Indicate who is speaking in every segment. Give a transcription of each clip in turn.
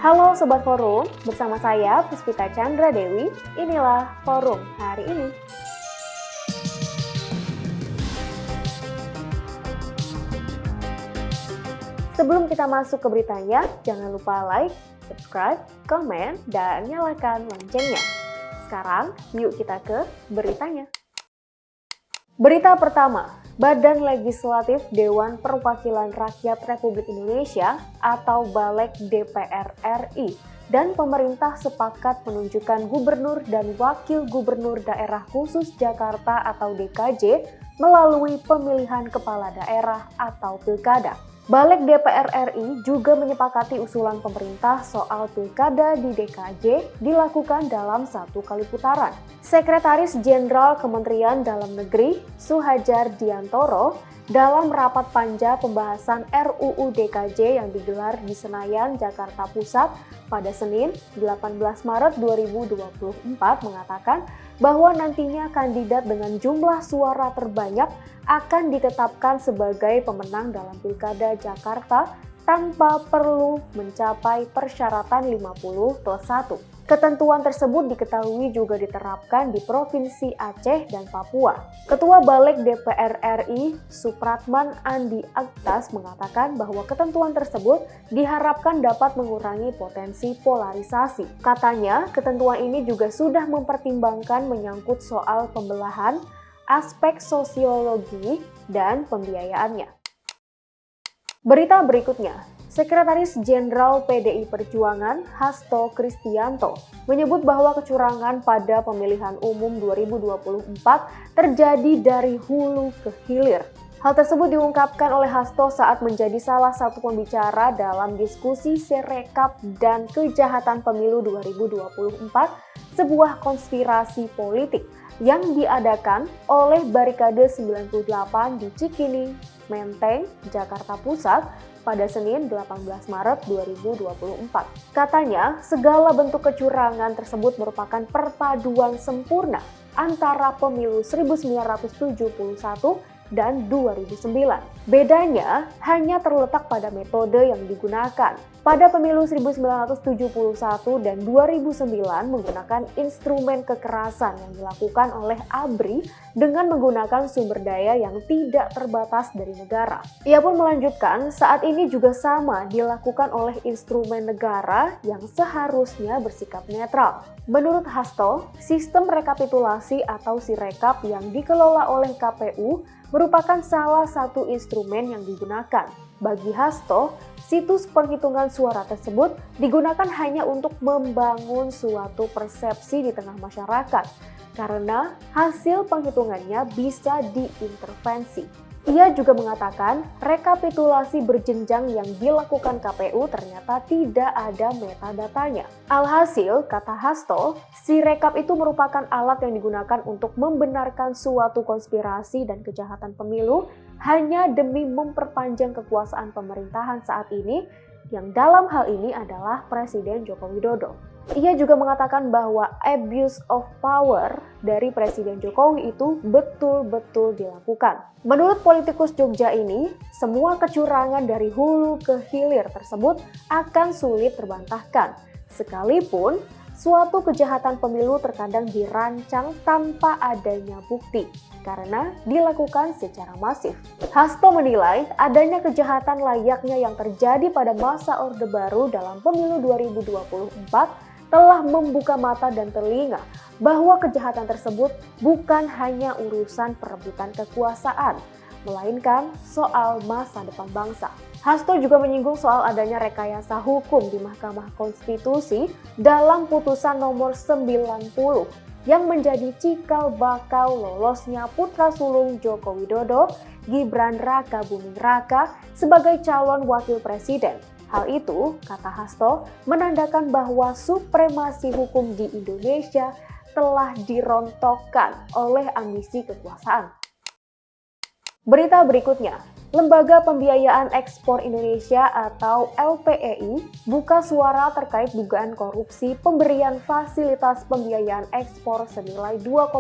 Speaker 1: Halo Sobat Forum, bersama saya Puspita Chandra Dewi, inilah Forum hari ini. Sebelum kita masuk ke beritanya, jangan lupa like, subscribe, komen, dan nyalakan loncengnya. Sekarang, yuk kita ke beritanya. Berita pertama, Badan Legislatif Dewan Perwakilan Rakyat Republik Indonesia atau BALEK DPR RI dan pemerintah sepakat menunjukkan gubernur dan wakil gubernur daerah khusus Jakarta atau DKJ melalui pemilihan kepala daerah atau pilkada. BALEK DPR RI juga menyepakati usulan pemerintah soal pilkada di DKJ dilakukan dalam satu kali putaran. Sekretaris Jenderal Kementerian Dalam Negeri Suhadjar Diantoro dalam rapat panja pembahasan RUU DKJ yang digelar di Senayan, Jakarta Pusat pada Senin 18 Maret 2024 mengatakan bahwa nantinya kandidat dengan jumlah suara terbanyak akan ditetapkan sebagai pemenang dalam Pilkada Jakarta tanpa perlu mencapai persyaratan 50+1. Ketentuan tersebut diketahui juga diterapkan di Provinsi Aceh dan Papua. Ketua BALEK DPR RI, Supratman Andi Aktas mengatakan bahwa ketentuan tersebut diharapkan dapat mengurangi potensi polarisasi. Katanya, ketentuan ini juga sudah mempertimbangkan menyangkut soal pembelahan, aspek sosiologi, dan pembiayaannya. Berita berikutnya. Sekretaris Jenderal PDI Perjuangan Hasto Kristianto menyebut bahwa kecurangan pada pemilihan umum 2024 terjadi dari hulu ke hilir. Hal tersebut diungkapkan oleh Hasto saat menjadi salah satu pembicara dalam diskusi Sirekap dan Kejahatan Pemilu 2024, sebuah konspirasi politik yang diadakan oleh Barikade 98 di Cikini, Menteng, Jakarta Pusat pada Senin 18 Maret 2024. Katanya, segala bentuk kecurangan tersebut merupakan perpaduan sempurna antara pemilu 1971 dan 2009. Bedanya hanya terletak pada metode yang digunakan. Pada pemilu 1971 dan 2009 menggunakan instrumen kekerasan yang dilakukan oleh ABRI dengan menggunakan sumber daya yang tidak terbatas dari negara. Ia pun melanjutkan, saat ini juga sama dilakukan oleh instrumen negara yang seharusnya bersikap netral. Menurut Hasto, sistem rekapitulasi atau Sirekap yang dikelola oleh KPU merupakan salah satu instrumen yang digunakan. Bagi Hasto, situs penghitungan suara tersebut digunakan hanya untuk membangun suatu persepsi di tengah masyarakat, karena hasil penghitungannya bisa diintervensi. Ia juga mengatakan rekapitulasi berjenjang yang dilakukan KPU ternyata tidak ada metadatanya. Alhasil, kata Hasto, Sirekap itu merupakan alat yang digunakan untuk membenarkan suatu konspirasi dan kejahatan pemilu hanya demi memperpanjang kekuasaan pemerintahan saat ini, yang dalam hal ini adalah Presiden Joko Widodo. Ia juga mengatakan bahwa abuse of power dari Presiden Jokowi itu betul-betul dilakukan. Menurut politikus Jogja ini, semua kecurangan dari hulu ke hilir tersebut akan sulit terbantahkan. Sekalipun suatu kejahatan pemilu terkadang dirancang tanpa adanya bukti, karena dilakukan secara masif. Hasto menilai adanya kejahatan layaknya yang terjadi pada masa Orde Baru dalam pemilu 2024 telah membuka mata dan telinga bahwa kejahatan tersebut bukan hanya urusan perebutan kekuasaan, melainkan soal masa depan bangsa. Hasto juga menyinggung soal adanya rekayasa hukum di Mahkamah Konstitusi dalam putusan nomor 90 yang menjadi cikal bakal lolosnya putra sulung Joko Widodo, Gibran Raka Buming Raka, sebagai calon wakil presiden. Hal itu, kata Hasto, menandakan bahwa supremasi hukum di Indonesia telah dirontokkan oleh ambisi kekuasaan. Berita berikutnya, Lembaga Pembiayaan Ekspor Indonesia atau LPEI buka suara terkait dugaan korupsi pemberian fasilitas pembiayaan ekspor senilai 2,5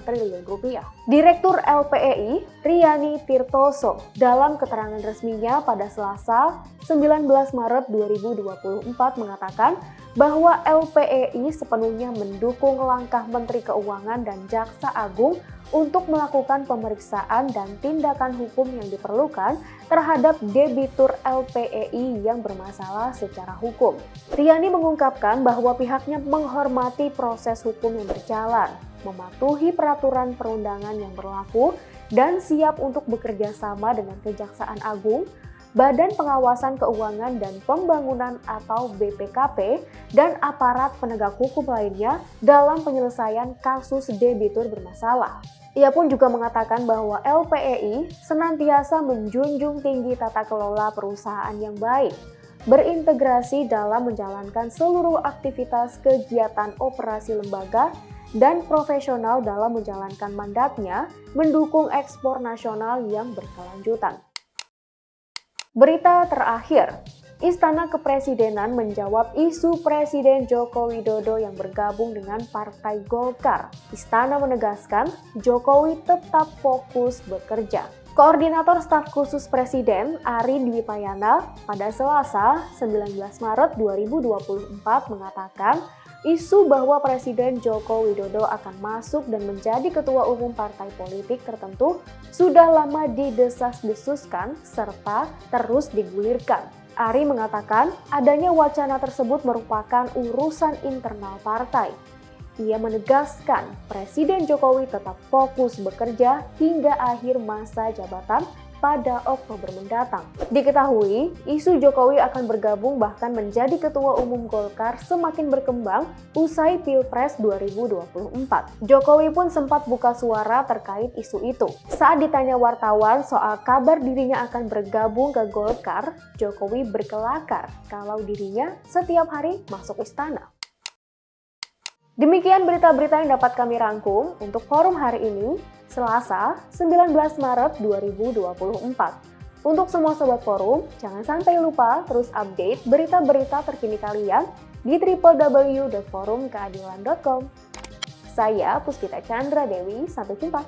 Speaker 1: triliun rupiah. Direktur LPEI, Riani Tirtoso, dalam keterangan resminya pada Selasa 19 Maret 2024 mengatakan bahwa LPEI sepenuhnya mendukung langkah Menteri Keuangan dan Jaksa Agung untuk melakukan pemeriksaan dan tindakan hukum yang diperlukan terhadap debitur LPEI yang bermasalah secara hukum. Riani mengungkapkan bahwa pihaknya menghormati proses hukum yang berjalan, mematuhi peraturan perundangan yang berlaku, dan siap untuk bekerja sama dengan Kejaksaan Agung, Badan Pengawasan Keuangan dan Pembangunan atau BPKP, dan aparat penegak hukum lainnya dalam penyelesaian kasus debitur bermasalah. Ia pun juga mengatakan bahwa LPEI senantiasa menjunjung tinggi tata kelola perusahaan yang baik, berintegrasi dalam menjalankan seluruh aktivitas kegiatan operasi lembaga, dan profesional dalam menjalankan mandatnya mendukung ekspor nasional yang berkelanjutan. Berita terakhir, Istana Kepresidenan menjawab isu Presiden Joko Widodo yang bergabung dengan Partai Golkar. Istana menegaskan Jokowi tetap fokus bekerja. Koordinator Staf Khusus Presiden Ari Dwi Payana pada Selasa 19 Maret 2024 mengatakan isu bahwa Presiden Joko Widodo akan masuk dan menjadi ketua umum partai politik tertentu sudah lama didesas-desuskan serta terus digulirkan. Ari mengatakan adanya wacana tersebut merupakan urusan internal partai. Ia menegaskan Presiden Jokowi tetap fokus bekerja hingga akhir masa jabatan pada Oktober mendatang. Diketahui, isu Jokowi akan bergabung bahkan menjadi ketua umum Golkar semakin berkembang usai Pilpres 2024. Jokowi pun sempat buka suara terkait isu itu. Saat ditanya wartawan soal kabar dirinya akan bergabung ke Golkar, Jokowi berkelakar kalau dirinya setiap hari masuk istana. Demikian berita-berita yang dapat kami rangkum untuk forum hari ini, Selasa 19 Maret 2024. Untuk semua sobat forum, jangan sampai lupa terus update berita-berita terkini kalian di www.forumkeadilan.com. Saya Puspita Chandra Dewi, sampai jumpa.